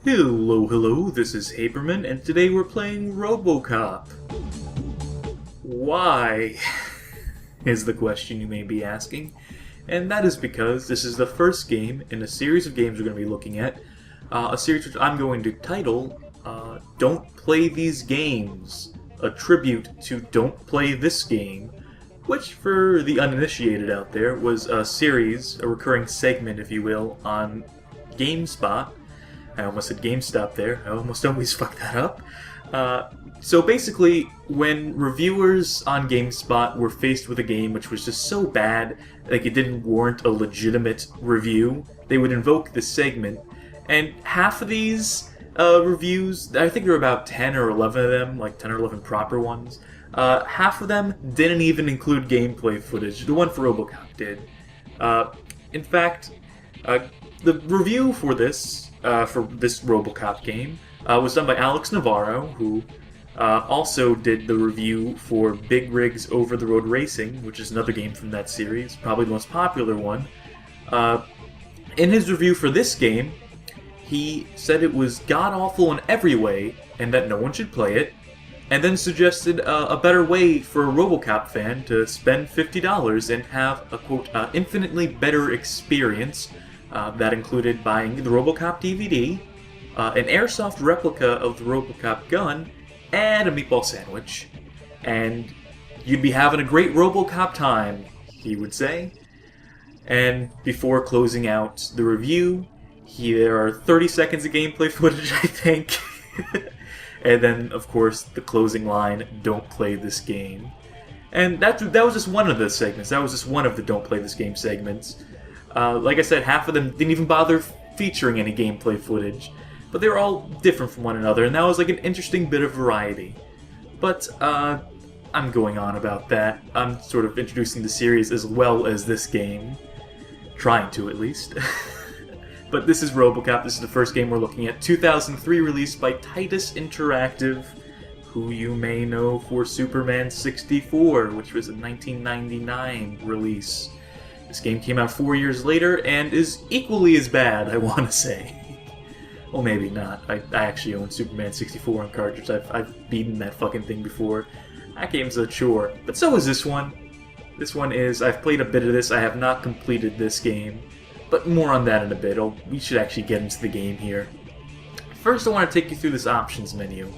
Hello, this is Haberman, and today we're playing RoboCop. Why? Is the question you may be asking. And that is because this is the first game in a series of games we're going to be looking at. A series which I'm going to title, Don't Play These Games. A tribute to Don't Play This Game. Which, for the uninitiated out there, was a series, a recurring segment, if you will, on GameSpot. I almost said GameStop there. I almost always fuck that up. So basically, when reviewers on GameSpot were faced with a game which was just so bad, like it didn't warrant a legitimate review, they would invoke this segment. And half of these reviews, I think there were about 10 or 11 of them, like 10 or 11 proper ones, half of them didn't even include gameplay footage. The one for RoboCop did. In fact, the review for this RoboCop game was done by Alex Navarro, who also did the review for Big Rig's Over the Road Racing, which is another game from that series, probably the most popular one. In his review for this game, he said it was god-awful in every way, and that no one should play it, and then suggested a better way for a RoboCop fan to spend $50 and have a, quote, infinitely better experience. That included buying the RoboCop DVD, an airsoft replica of the RoboCop gun, and a meatball sandwich. And you'd be having a great RoboCop time, he would say. And before closing out the review, there are 30 seconds of gameplay footage, I think. And then, of course, the closing line, "Don't play this game." And that was just one of the segments. That was just one of the "Don't play this game" segments. Like I said, half of them didn't even bother featuring any gameplay footage. But they were all different from one another, and that was like an interesting bit of variety. But, I'm going on about that. I'm sort of introducing the series as well as this game. Trying to, at least. But this is RoboCop. This is the first game we're looking at. 2003 release by Titus Interactive, who you may know for Superman 64, which was a 1999 release. This game came out 4 years later and is equally as bad, I want to say. Well, maybe not. I actually own Superman 64 on cartridge. I've beaten that fucking thing before. That game's a chore. But so is this one. This one is... I've played a bit of this. I have not completed this game. But more on that in a bit. We should actually get into the game here. First, I want to take you through this options menu.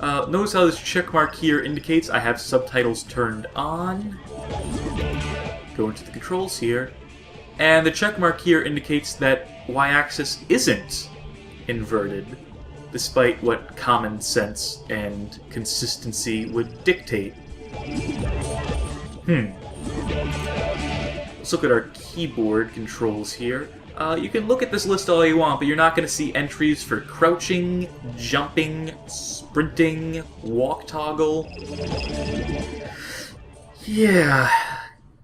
Notice how this check mark here indicates I have subtitles turned on. Go into the controls here. And the check mark here indicates that y-axis isn't inverted, despite what common sense and consistency would dictate. Let's look at our keyboard controls here. You can look at this list all you want, but you're not going to see entries for crouching, jumping, sprinting, walk toggle. Yeah,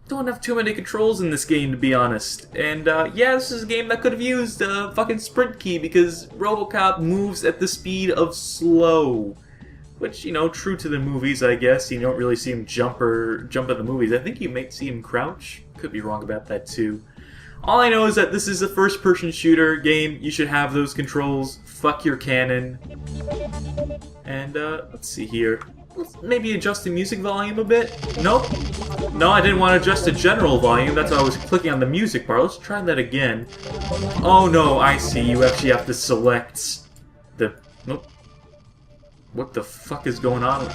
don't have too many controls in this game, to be honest. And yeah, this is a game that could have used a fucking sprint key, because RoboCop moves at the speed of slow. Which, you know, true to the movies, I guess. You don't really see him jump in the movies. I think you might see him crouch. Could be wrong about that, too. All I know is that this is a first-person shooter game. You should have those controls. Fuck your cannon. And, let's see here. Let's maybe adjust the music volume a bit. Nope. No, I didn't want to adjust the general volume. That's why I was clicking on the music bar. Let's try that again. Oh, no, I see. You actually have to select the... Nope. What the fuck is going on?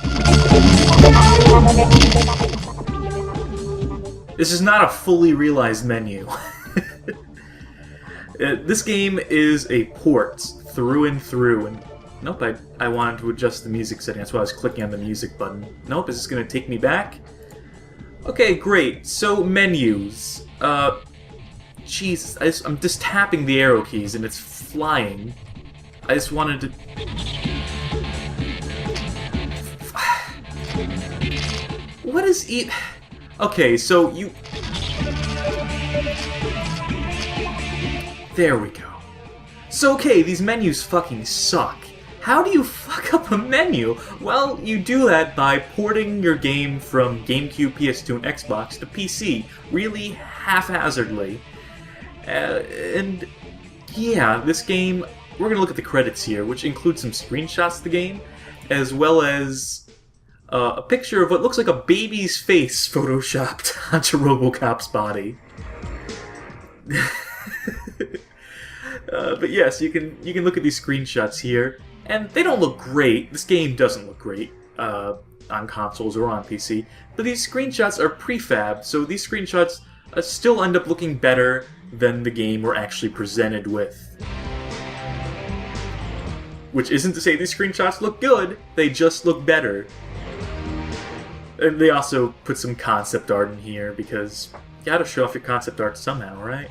This is not a fully realized menu. This game is a port through and through. And nope, I wanted to adjust the music setting. That's why I was clicking on the music button. Nope, is this going to take me back? Okay, great. So, menus. Jesus, I'm just tapping the arrow keys and it's flying. I just wanted to... What is it? Okay, so you... There we go. So, okay, these menus fucking suck. How do you fuck up a menu? Well, you do that by porting your game from GameCube, PS2, and Xbox to PC, really haphazardly. And yeah, this game, we're going to look at the credits here, which include some screenshots of the game, as well as a picture of what looks like a baby's face photoshopped onto RoboCop's body. But yes, you can look at these screenshots here, and they don't look great. This game doesn't look great on consoles or on PC, but these screenshots are prefabbed, so these screenshots still end up looking better than the game we're actually presented with. Which isn't to say these screenshots look good, they just look better. And they also put some concept art in here, because you gotta show off your concept art somehow, right?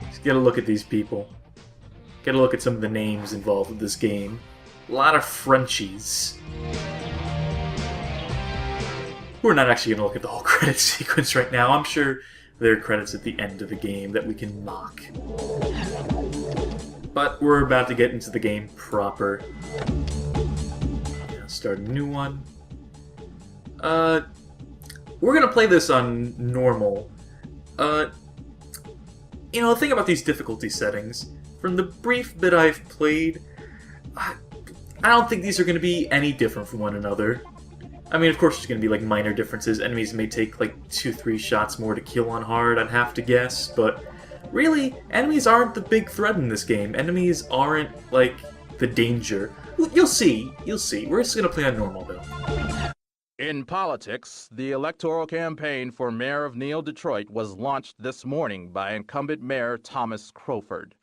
Just get a look at these people. Get a look at some of the names involved with this game. A lot of Frenchies. We're not actually going to look at the whole credit sequence right now. I'm sure there are credits at the end of the game that we can mock. But we're about to get into the game proper. Start a new one. We're going to play this on normal. The thing about these difficulty settings, from the brief bit I've played, I don't think these are going to be any different from one another. I mean, of course there's going to be, like, minor differences. Enemies may take, like, 2-3 shots more to kill on hard, I'd have to guess, but really, enemies aren't the big threat in this game. Enemies aren't, like, the danger. You'll see. We're just going to play on normal, though. In politics, the electoral campaign for mayor of Neo-Detroit was launched this morning by incumbent Mayor Thomas Crowford.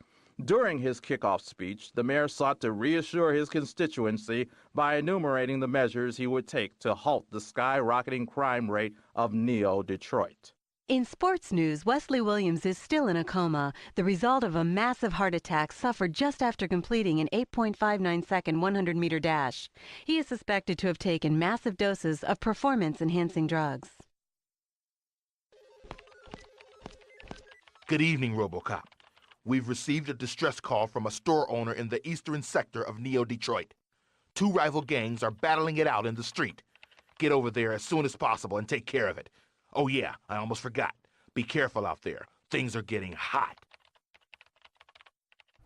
During his kickoff speech, the mayor sought to reassure his constituency by enumerating the measures he would take to halt the skyrocketing crime rate of Neo-Detroit. In sports news, Wesley Williams is still in a coma, the result of a massive heart attack suffered just after completing an 8.59-second 100-meter dash. He is suspected to have taken massive doses of performance-enhancing drugs. Good evening, RoboCop. We've received a distress call from a store owner in the eastern sector of Neo-Detroit. 2 rival gangs are battling it out in the street. Get over there as soon as possible and take care of it. Oh yeah, I almost forgot. Be careful out there. Things are getting hot.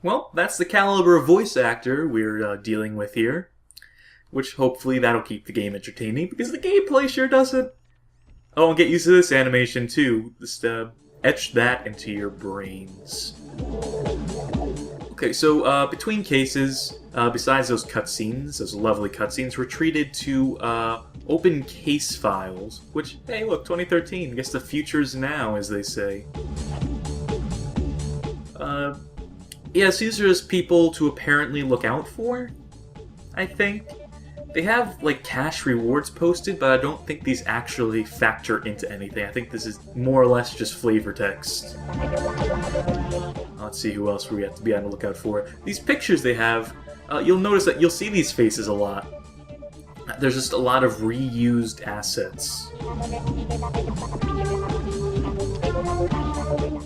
Well, that's the caliber of voice actor we're dealing with here. Which hopefully that'll keep the game entertaining, because the gameplay sure doesn't. Oh, and get used to this animation too. Just etch that into your brains. Okay, so between cases, besides those cutscenes, those lovely cutscenes, we're treated to open case files, which, hey look, 2013, I guess the future's now, as they say. Yes, these are just people to apparently look out for, I think. They have, like, cash rewards posted, but I don't think these actually factor into anything. I think this is more or less just flavor text. Let's see who else we have to be on the lookout for. These pictures they have, you'll notice that you'll see these faces a lot. There's just a lot of reused assets.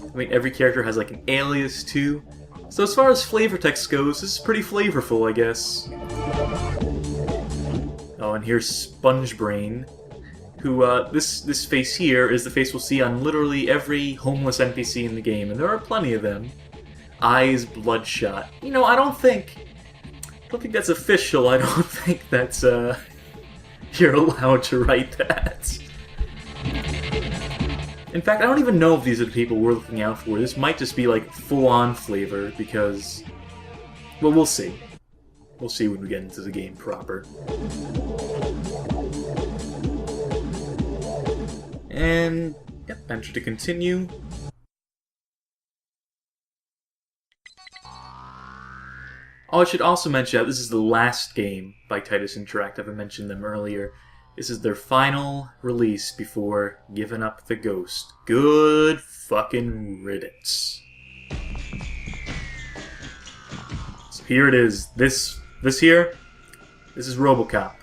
I mean, every character has, like, an alias, too. So as far as flavor text goes, this is pretty flavorful, I guess. Oh, and here's Sponge Brain, who, this face here is the face we'll see on literally every homeless NPC in the game, and there are plenty of them. Eyes bloodshot. You know, I don't think that's official. I don't think that's, you're allowed to write that. In fact, I don't even know if these are the people we're looking out for. This might just be, like, full-on flavor, because... well, we'll see. We'll see when we get into the game proper. And... yep, enter to continue. Oh, I should also mention that this is the last game by Titus Interactive. I mentioned them earlier. This is their final release before giving up the ghost. Good fucking riddance. So here it is. This here, this is RoboCop.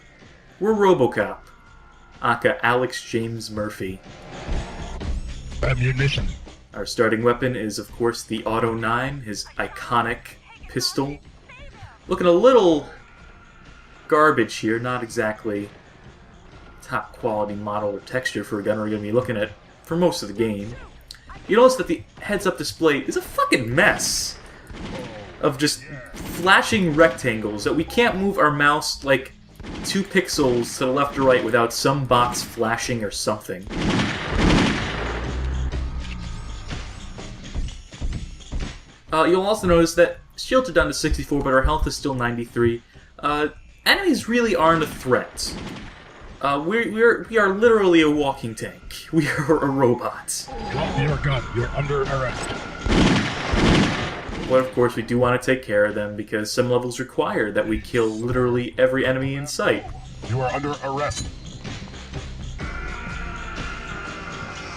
We're RoboCop. Aka Alex James Murphy. Ammunition. Our starting weapon is, of course, the Auto 9, his iconic pistol. Looking a little garbage here, not exactly top quality model or texture for a gun we're going to be looking at for most of the game. You notice that the heads-up display is a fucking mess of just flashing rectangles that we can't move our mouse like 2 pixels to the left or right without some box flashing or something. You'll also notice that shields are down to 64, but our health is still 93. Enemies really aren't a threat. We are literally a walking tank. We are a robot. Drop your gun. You're under arrest. But of course we do want to take care of them because some levels require that we kill literally every enemy in sight. You are under arrest.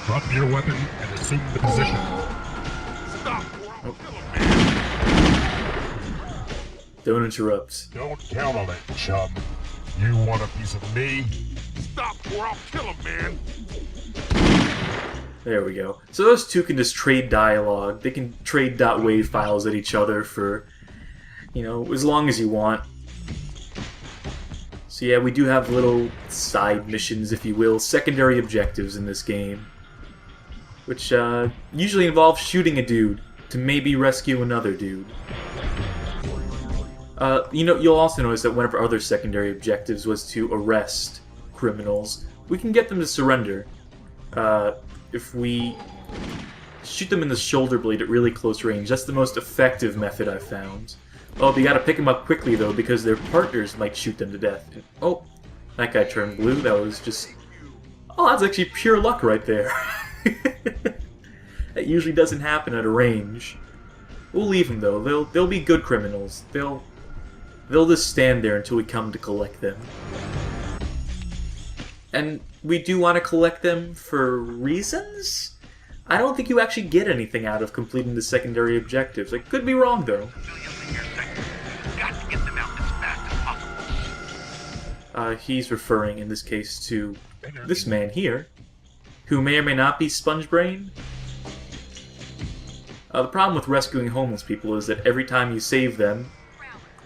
Drop your weapon and assume the position. Stop! Oh. Don't interrupt. Don't count on it, chum. You want a piece of me? Stop or I'll kill him, man! There we go. So those two can just trade dialogue. They can trade .wave files at each other for, you know, as long as you want. So yeah, we do have little side missions, if you will, secondary objectives in this game. Which usually involve shooting a dude to maybe rescue another dude. You'll also notice that one of our other secondary objectives was to arrest criminals. We can get them to surrender if we shoot them in the shoulder blade at really close range. That's the most effective method I've found. Oh, but you gotta pick them up quickly though, because their partners might shoot them to death. And, oh, that guy turned blue. That was just... Oh, that's actually pure luck right there. That usually doesn't happen at a range. We'll leave them though. They'll be good criminals. They'll just stand there until we come to collect them. And we do want to collect them for reasons? I don't think you actually get anything out of completing the secondary objectives. I could be wrong though. He's referring in this case to this man here, who may or may not be Sponge Brain. The problem with rescuing homeless people is that every time you save them,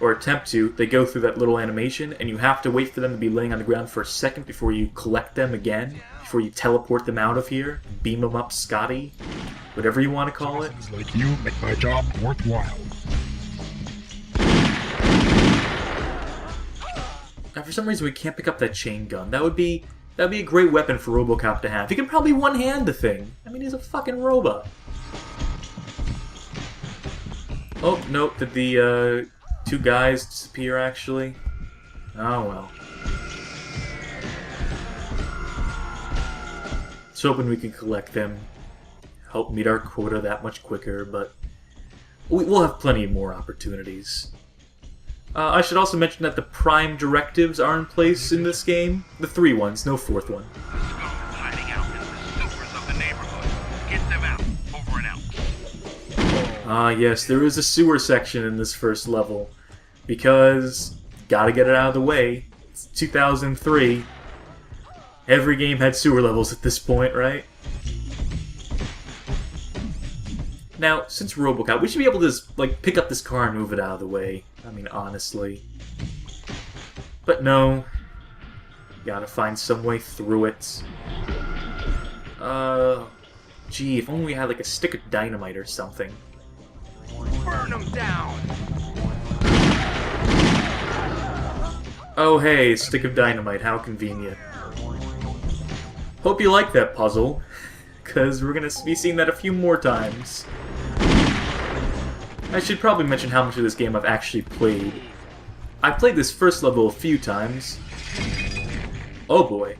or attempt to, they go through that little animation, and you have to wait for them to be laying on the ground for a second before you collect them again, before you teleport them out of here, beam them up Scotty, whatever you want to call it. Citizens like you make my job worthwhile. Now, for some reason, we can't pick up that chain gun. That'd be a great weapon for RoboCop to have. He can probably one-hand the thing. I mean, he's a fucking robot. Oh, no, did the, 2 guys disappear, actually? Oh, well. Just hoping we can collect them. Help meet our quota that much quicker, but we'll have plenty more opportunities. I should also mention that the prime directives are in place in this game. The 3 ones, no 4th one. Ah, yes, there is a sewer section in this first level. Because, gotta get it out of the way. It's 2003. Every game had sewer levels at this point, right? Now, since RoboCop, we should be able to just, like, pick up this car and move it out of the way. I mean, honestly. But no. Gotta find some way through it. Gee, if only we had, like, a stick of dynamite or something. Burn them down! Oh hey, stick of dynamite, how convenient. Hope you like that puzzle, because we're gonna be seeing that a few more times. I should probably mention how much of this game I've actually played. I've played this first level a few times. Oh boy.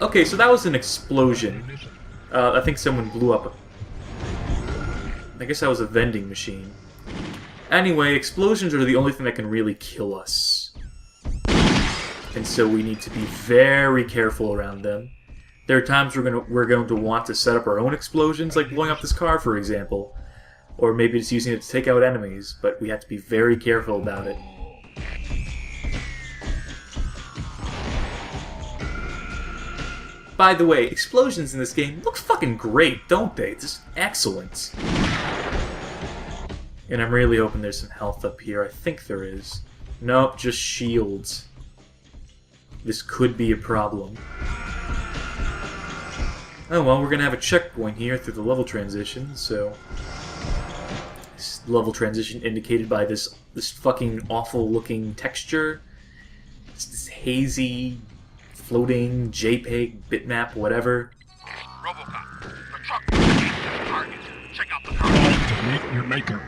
Okay, so that was an explosion. I think someone blew up a... I guess that was a vending machine. Anyway, explosions are the only thing that can really kill us. And so we need to be very careful around them. There are times we're going to want to set up our own explosions, like blowing up this car, for example. Or maybe just using it to take out enemies, but we have to be very careful about it. By the way, explosions in this game look fucking great, don't they? Just excellent. And I'm really hoping there's some health up here. I think there is. Nope, just shields. This could be a problem. Oh well, we're gonna have a checkpoint here through the level transition, so... This level transition indicated by this fucking awful looking texture. It's this hazy, floating JPEG, bitmap, whatever. RoboCop, the truck is the target. Check out the car. Time to meet your maker.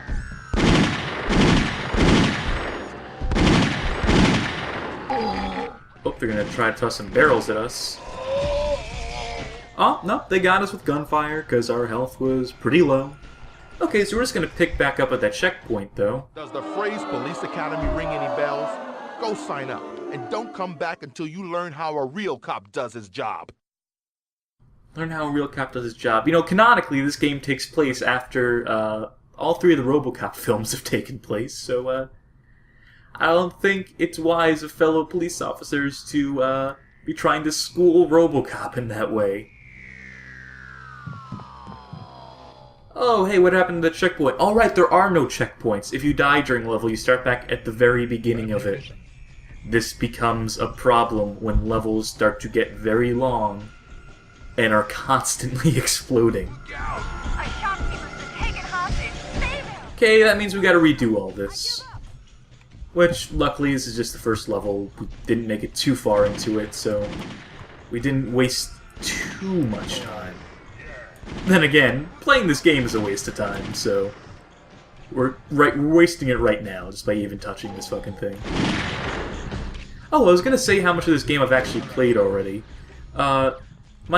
Oh, they're gonna try to toss some barrels at us. Oh, no, they got us with gunfire, because our health was pretty low. Okay, so we're just gonna pick back up at that checkpoint, though. Does the phrase Police Academy ring any bells? Go sign up, and don't come back until you learn how a real cop does his job. Learn how a real cop does his job. You know, canonically, this game takes place after all three of the RoboCop films have taken place, so I don't think it's wise of fellow police officers to be trying to school RoboCop in that way. Oh, hey, what happened to the checkpoint? Alright, there are no checkpoints. If you die during a level, you start back at the very beginning of it. This becomes a problem when levels start to get very long and are constantly exploding. A shopkeeper's been taken hostage. Save him! Okay, that means we gotta redo all this. Which, luckily, this is just the first level. We didn't make it too far into it, so we didn't waste too much time. Then again, playing this game is a waste of time, so we're wasting it right now just by even touching this fucking thing. Oh, I was gonna say how much of this game I've actually played already. My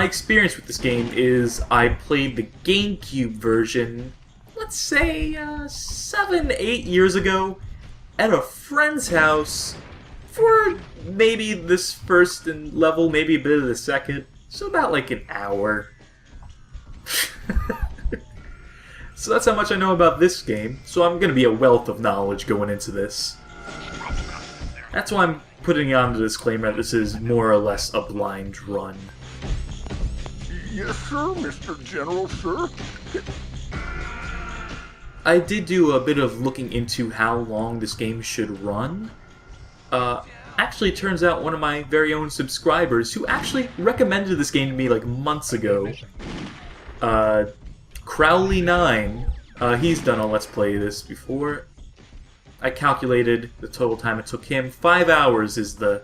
experience with this game is I played the GameCube version, let's say 7-8 years ago, at a friend's house for maybe this first level, maybe a bit of the second, so about like an hour. So that's how much I know about this game, so I'm going to be a wealth of knowledge going into this. That's why I'm putting on the disclaimer that this is more or less a blind run. Yes, sir, Mr. General, sir. I did do a bit of looking into how long this game should run. Actually, it turns out one of my very own subscribers, who actually recommended this game to me like months ago, Crowley9, he's done a Let's Play this before. I calculated the total time it took him. 5 hours is the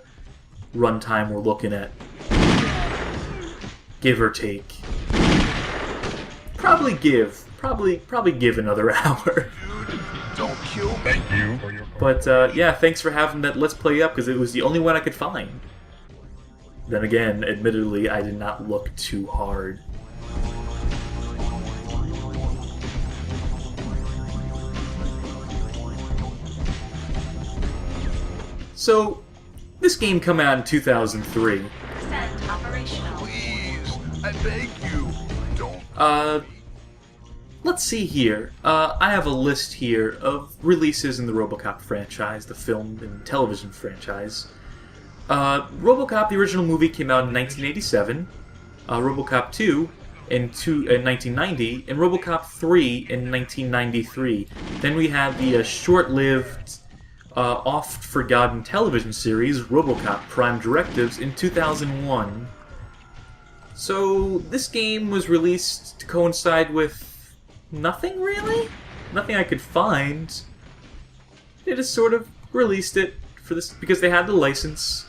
runtime we're looking at. Give or take. Probably give another hour. Don't kill me. Thank you for your But yeah, thanks for having that Let's Play up, because it was the only one I could find. Then again, admittedly, I did not look too hard. So, this game came out in 2003. Send operational. Please, I beg you. Don't. Let's see here. I have a list here of releases in the RoboCop franchise, the film and television franchise. RoboCop, the original movie, came out in 1987. RoboCop 2 in 1990, and RoboCop 3 in 1993. Then we had the short-lived, oft-forgotten television series, RoboCop Prime Directives, in 2001. So, this game was released to coincide with nothing, really? Nothing I could find. They just sort of released it for this because they had the license.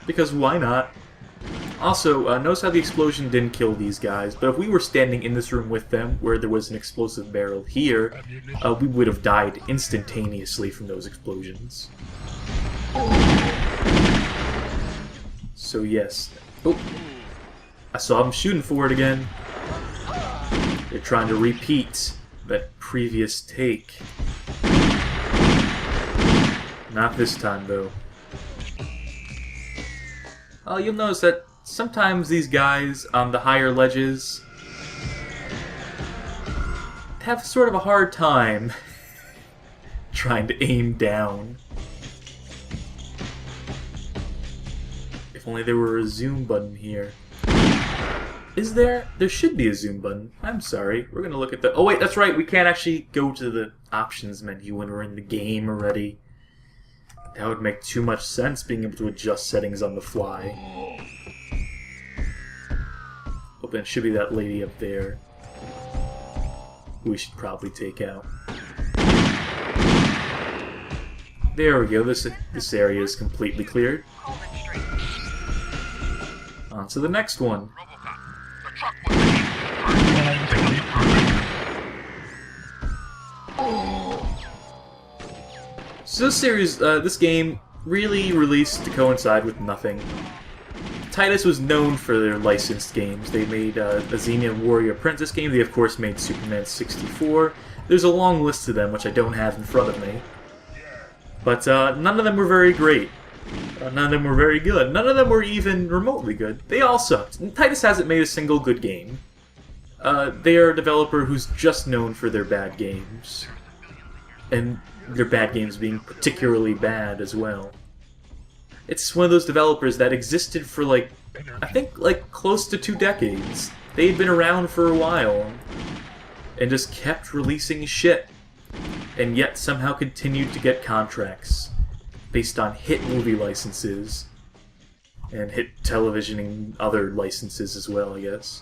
Because why not? Also, notice how the explosion didn't kill these guys, but if we were standing in this room with them, where there was an explosive barrel here, we would have died instantaneously from those explosions. So yes. Oh, I saw them shooting for it again. They're trying to repeat that previous take. Not this time, though. You'll notice that sometimes these guys on the higher ledges have sort of a hard time trying to aim down. If only there were a zoom button here. Is there? There should be a zoom button. I'm sorry. We're gonna look at the... Oh wait, that's right. We can't actually go to the options menu when we're in the game already. That would make too much sense, being able to adjust settings on the fly. Oh, and it should be that lady up there. Who we should probably take out. There we go. This area is completely cleared. Coleman Street. On to the next one. RoboCop, the truck was So this series, this game, really released to coincide with nothing. Titus was known for their licensed games. They made a Xena Warrior Princess game. They, of course, made Superman 64. There's a long list of them, which I don't have in front of me. But none of them were very great. None of them were very good. None of them were even remotely good. They all sucked. And Titus hasn't made a single good game. They are a developer who's just known for their bad games. And their bad games being particularly bad as well. It's one of those developers that existed for, like, I think, like, close to 2 decades. They'd been around for a while. And just kept releasing shit. And yet somehow continued to get contracts based on hit movie licenses and hit television and other licenses as well, I guess.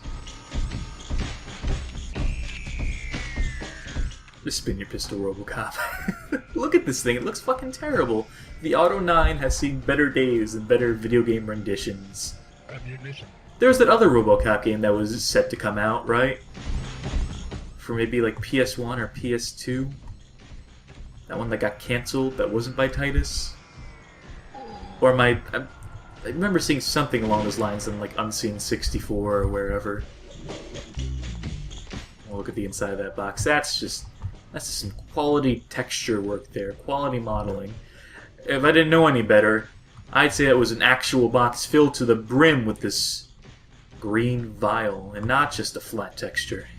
Just spin your pistol, RoboCop. Look at this thing, it looks fucking terrible. The Auto 9 has seen better days and better video game renditions. Ammunition. There's that other RoboCop game that was set to come out, right? For maybe like PS1 or PS2. That one that got cancelled that wasn't by Titus. Or I remember seeing something along those lines in like Unseen 64 or wherever. Well, look at the inside of that box. That's just some quality texture work there, quality modeling. If I didn't know any better, I'd say it was an actual box filled to the brim with this green vial, and not just a flat texture.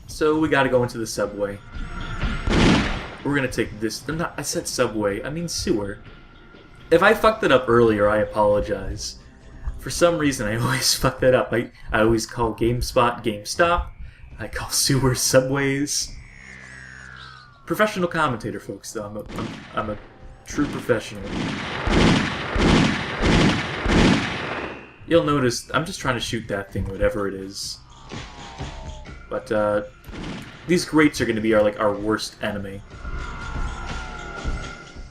So we gotta go into the subway. We're gonna take this. I said subway, I mean sewer. If I fucked it up earlier, I apologize. For some reason, I always fuck that up. I always call GameSpot GameStop. I call sewer subways. Professional commentator, folks, though. I'm a true professional. You'll notice I'm just trying to shoot that thing, whatever it is. But these grates are going to be our worst enemy.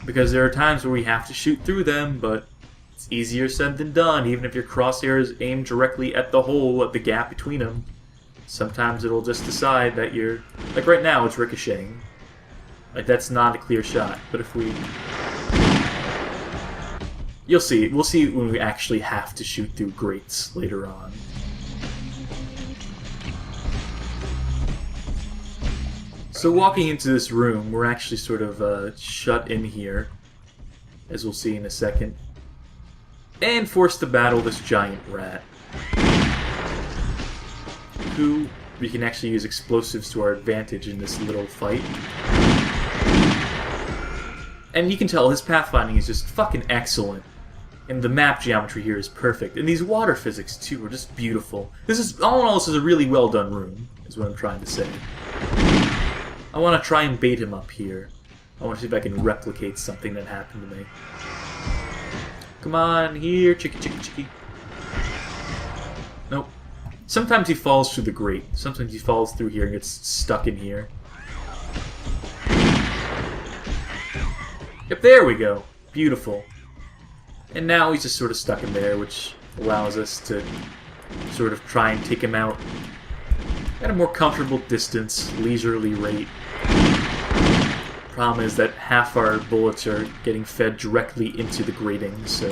Because there are times where we have to shoot through them, but it's easier said than done, even if your crosshair is aimed directly at the hole, at the gap between them. Sometimes it'll just decide that you're... Like right now, it's ricocheting. Like, that's not a clear shot, but if we... You'll see. We'll see when we actually have to shoot through grates later on. So walking into this room, we're actually sort of shut in here, as we'll see in a second, and forced to battle this giant rat, who we can actually use explosives to our advantage in this little fight. And you can tell his pathfinding is just fucking excellent. And the map geometry here is perfect. And these water physics, too, are just beautiful. This is, all in all, this is a really well done room, is what I'm trying to say. I want to try and bait him up here. I want to see if I can replicate something that happened to me. Come on, here, chicky, chicky, chicky. Nope. Sometimes he falls through the grate. Sometimes he falls through here and gets stuck in here. Yep, there we go. Beautiful. And now he's just sort of stuck in there, which allows us to sort of try and take him out at a more comfortable distance, leisurely rate. Problem is that half our bullets are getting fed directly into the grating, so...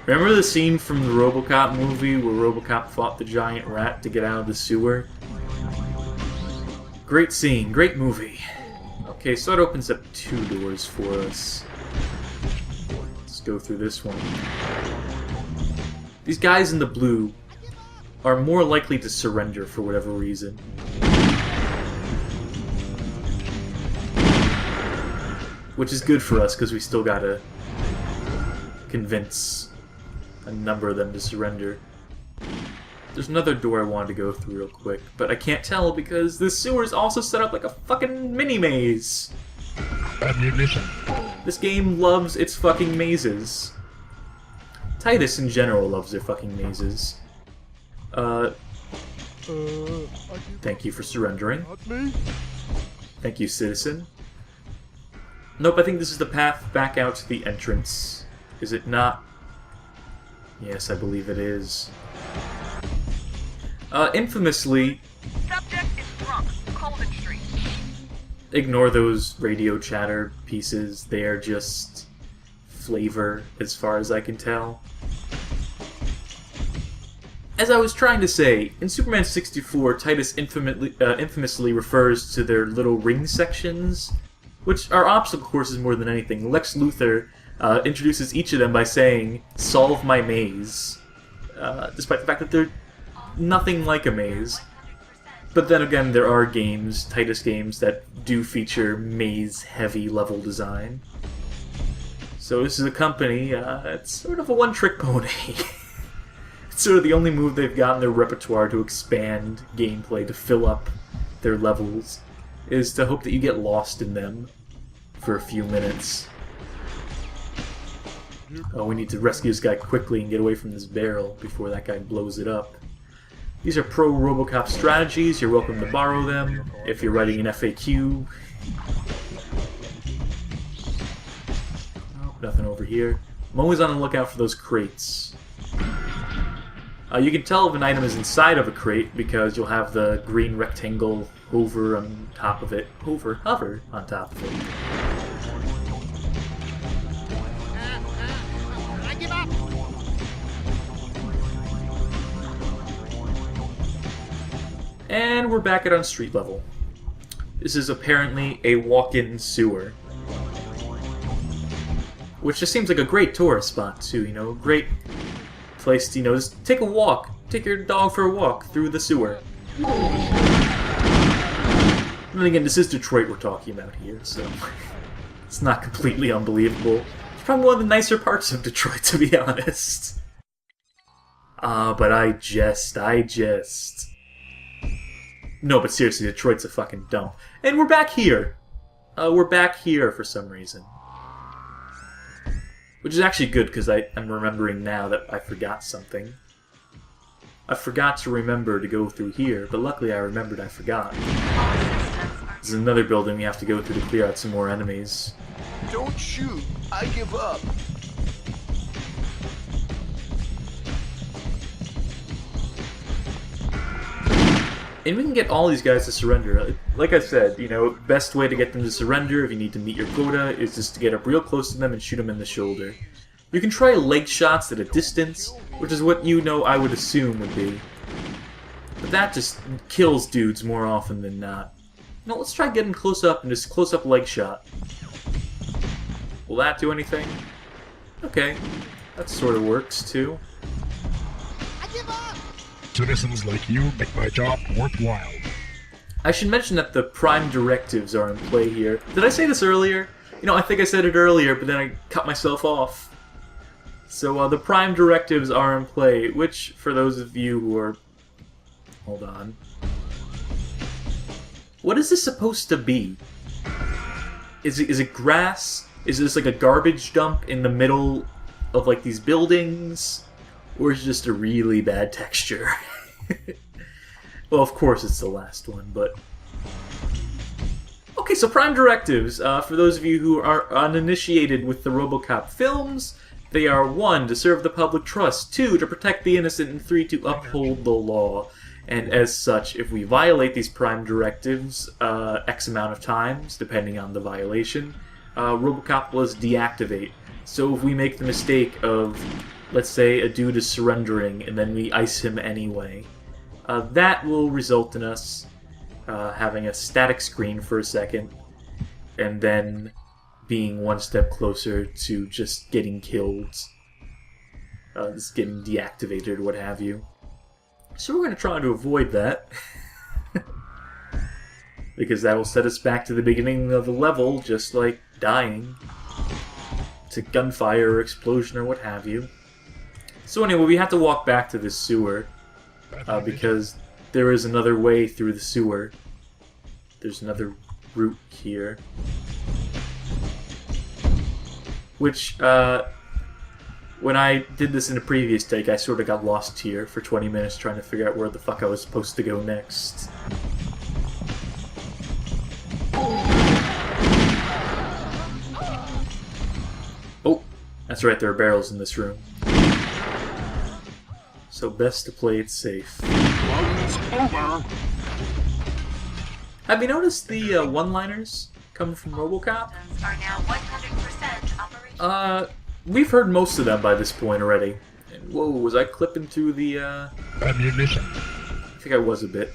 Remember the scene from the RoboCop movie where RoboCop fought the giant rat to get out of the sewer? Great scene, great movie. Okay, so that opens up 2 doors for us. Let's go through this one. These guys in the blue are more likely to surrender for whatever reason. Which is good for us, because we still gotta convince a number of them to surrender. There's another door I wanted to go through real quick, but I can't tell because this sewer is also set up like a fucking mini-maze. Ammunition. This game loves its fucking mazes. Titus in general loves their fucking mazes. Thank you for surrendering. Thank you, citizen. Nope, I think this is the path back out to the entrance. Is it not? Yes, I believe it is. Infamously... Subject is drunk. Colvin Street. Ignore those radio chatter pieces. They are just flavor, as far as I can tell. As I was trying to say, in Superman 64, Titus infamously refers to their little ring sections, which are obstacle courses more than anything. Lex Luthor introduces each of them by saying, "Solve my maze," despite the fact that they're nothing like a maze. But then again, there are games, Titus games, that do feature maze-heavy level design. So this is a company, it's sort of a one-trick pony. It's sort of the only move they've got in their repertoire to expand gameplay, to fill up their levels, is to hope that you get lost in them for a few minutes. Oh, we need to rescue this guy quickly and get away from this barrel before that guy blows it up. These are pro RoboCop strategies. You're welcome to borrow them if you're writing an FAQ. Oh, nothing over here. I'm always on the lookout for those crates. You can tell if an item is inside of a crate because you'll have the green rectangle hover on top of it. Hover on top of it. I give up. And we're back at on street level. This is apparently a walk-in sewer. Which just seems like a great tourist spot too, you know, great place to, you know, just take a walk. Take your dog for a walk through the sewer. And then again, this is Detroit we're talking about here, so it's not completely unbelievable. It's probably one of the nicer parts of Detroit, to be honest. But I jest. No, but seriously, Detroit's a fucking dump. And we're back here. We're back here for some reason. Which is actually good, because I'm remembering now that I forgot something. I forgot to remember to go through here, but luckily I remembered I forgot. There's another building we have to go through to clear out some more enemies. Don't shoot. I give up. And we can get all these guys to surrender. Like I said, you know, best way to get them to surrender if you need to meet your quota is just to get up real close to them and shoot them in the shoulder. You can try leg shots at a distance, which is what you know I would assume would be. But that just kills dudes more often than not. No, let's try getting close up and just close up leg shot. Will that do anything? Okay, that sort of works too. I give up. Citizens like you make my job worthwhile. I should mention that the prime directives are in play here. Did I say this earlier? You know, I think I said it earlier, but then I cut myself off. So the prime directives are in play, which, for those of you who are... Hold on. What is this supposed to be? Is it grass? Is this like a garbage dump in the middle of like these buildings? Or is it just a really bad texture? Well, of course it's the last one, but... Okay, so prime directives. For those of you who are uninitiated with the RoboCop films, they are 1. To serve the public trust, 2. To protect the innocent, and 3. To uphold the law. And as such, if we violate these prime directives X amount of times, depending on the violation, RoboCop will deactivate. So if we make the mistake of, let's say, a dude is surrendering, and then we ice him anyway, that will result in us having a static screen for a second, and then being one step closer to just getting killed, just getting deactivated or what have you. So we're going to try to avoid that, because that will set us back to the beginning of the level, just like dying to gunfire or explosion or what have you. So anyway, we have to walk back to this sewer. because there is another way through the sewer. There's another route here. Which, when I did this in a previous take, I sort of got lost here for 20 minutes trying to figure out where the fuck I was supposed to go next. Oh, that's right, there are barrels in this room. So best to play it safe. Runs over. Have you noticed the one-liners coming from RoboCop? Are now 100% operational. We've heard most of them by this point already. And whoa, was I clipping through the, Ammunition. I think I was a bit.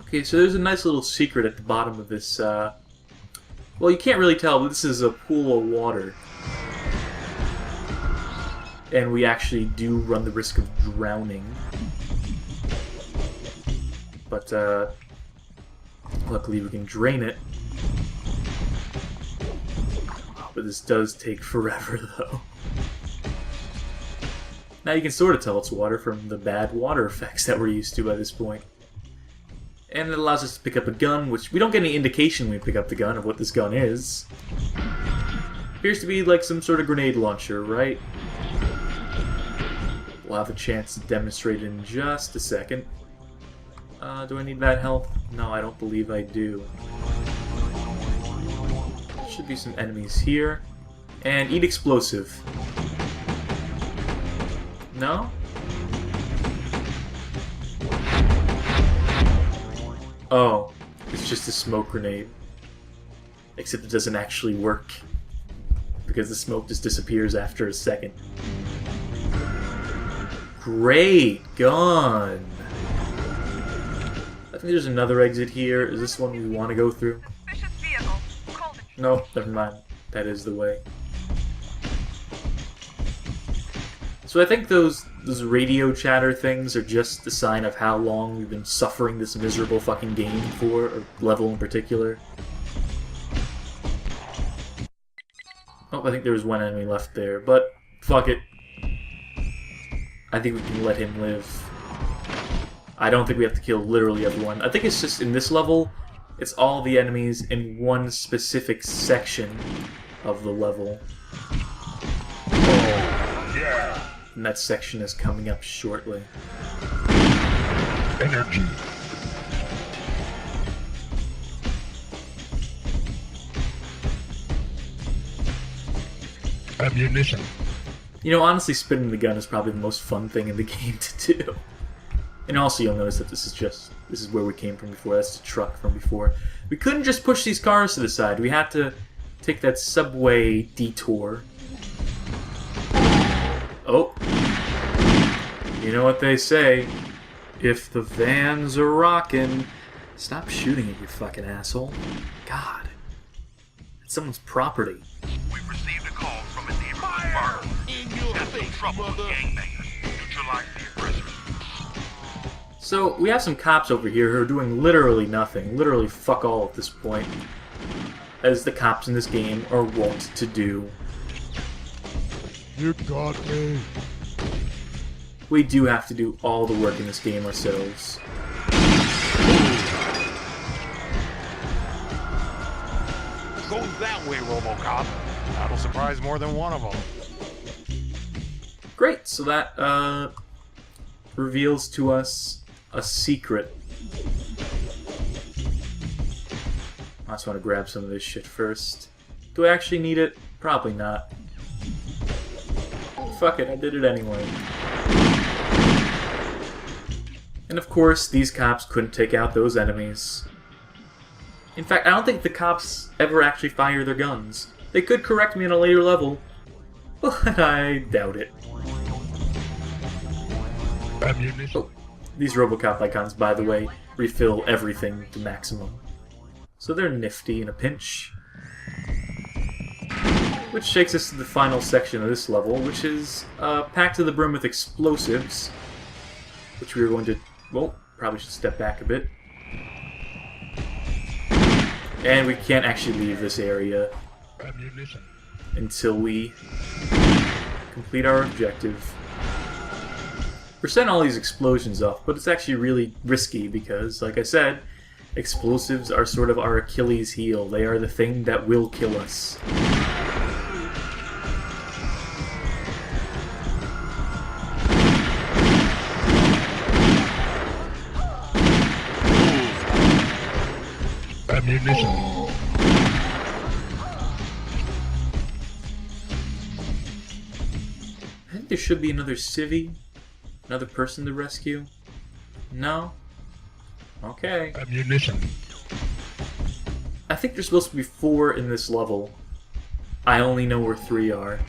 Okay, so there's a nice little secret at the bottom of this, well, you can't really tell, but this is a pool of water. And we actually do run the risk of drowning. But, luckily we can drain it. But this does take forever, though. Now you can sort of tell it's water from the bad water effects that we're used to by this point. And it allows us to pick up a gun, which we don't get any indication when we pick up the gun of what this gun is. Appears to be like some sort of grenade launcher, right? We'll have a chance to demonstrate it in just a second. Do I need that health? No, I don't believe I do. Should be some enemies here. And eat explosive. No? Oh, it's just a smoke grenade. Except it doesn't actually work. Because the smoke just disappears after a second. Great gun! I think there's another exit here. Is this one we want to go through? Suspicious vehicle. Cold. No, never mind. That is the way. So I think those radio chatter things are just a sign of how long we've been suffering this miserable fucking game for, or level in particular. Oh, I think there was one enemy left there, but fuck it. I think we can let him live. I don't think we have to kill literally everyone. I think it's just in this level, it's all the enemies in one specific section of the level. Oh, yeah. And that section is coming up shortly. Energy. Ammunition. You know, honestly, spinning the gun is probably the most fun thing in the game to do. And also, you'll notice that this is where we came from before. That's the truck from before. We couldn't just push these cars to the side. We had to take that subway detour. Oh. You know what they say. If the vans are rockin'... Stop shooting at you fucking asshole. God. It's someone's property. We've received a call from a neighborhood bar. Got some trouble with gangbangers. Neutralize the aggressors. So, we have some cops over here who are doing literally nothing. Literally fuck all at this point. As the cops in this game are wont to do. You got me. We do have to do all the work in this game ourselves. Goes that way, RoboCop. That'll surprise more than one of them. Great, so that reveals to us a secret. I just want to grab some of this shit first. Do I actually need it? Probably not. Fuck it, I did it anyway. And of course, these cops couldn't take out those enemies. In fact, I don't think the cops ever actually fire their guns. They could correct me in a later level, but I doubt it. Ammunition. Oh, these RoboCop icons, by the way, refill everything to maximum. So they're nifty in a pinch. Which takes us to the final section of this level, which is packed to the brim with explosives. Which we are going to... well, probably should step back a bit. And we can't actually leave this area Ammunition. until we complete our objective. We're setting all these explosions off, but it's actually really risky because, like I said, explosives are sort of our Achilles heel. They are the thing that will kill us. Ammunition. I think there should be another civvy, another person to rescue. No? Okay. Ammunition. I think there's supposed to be 4 in this level. I only know where 3 are.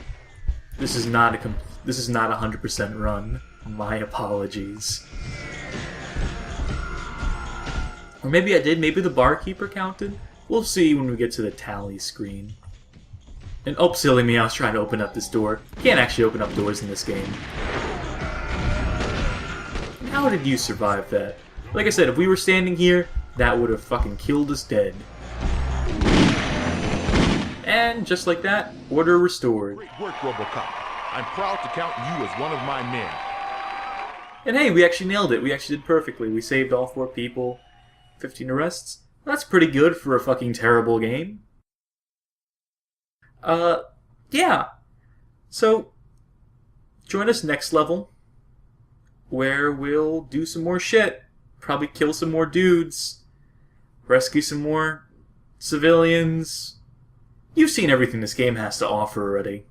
This is not a 100% run. My apologies. Or maybe I did. Maybe the barkeeper counted. We'll see when we get to the tally screen. And oh, silly me, I was trying to open up this door. Can't actually open up doors in this game. And how did you survive that? Like I said, if we were standing here, that would have fucking killed us dead. And just like that, order restored. Great work, RoboCop. I'm proud to count you as one of my men. And hey, we actually nailed it. We actually did perfectly. We saved all 4 people. 15 arrests. That's pretty good for a fucking terrible game. Yeah. So, join us next level, where we'll do some more shit. Probably kill some more dudes. Rescue some more civilians. You've seen everything this game has to offer already.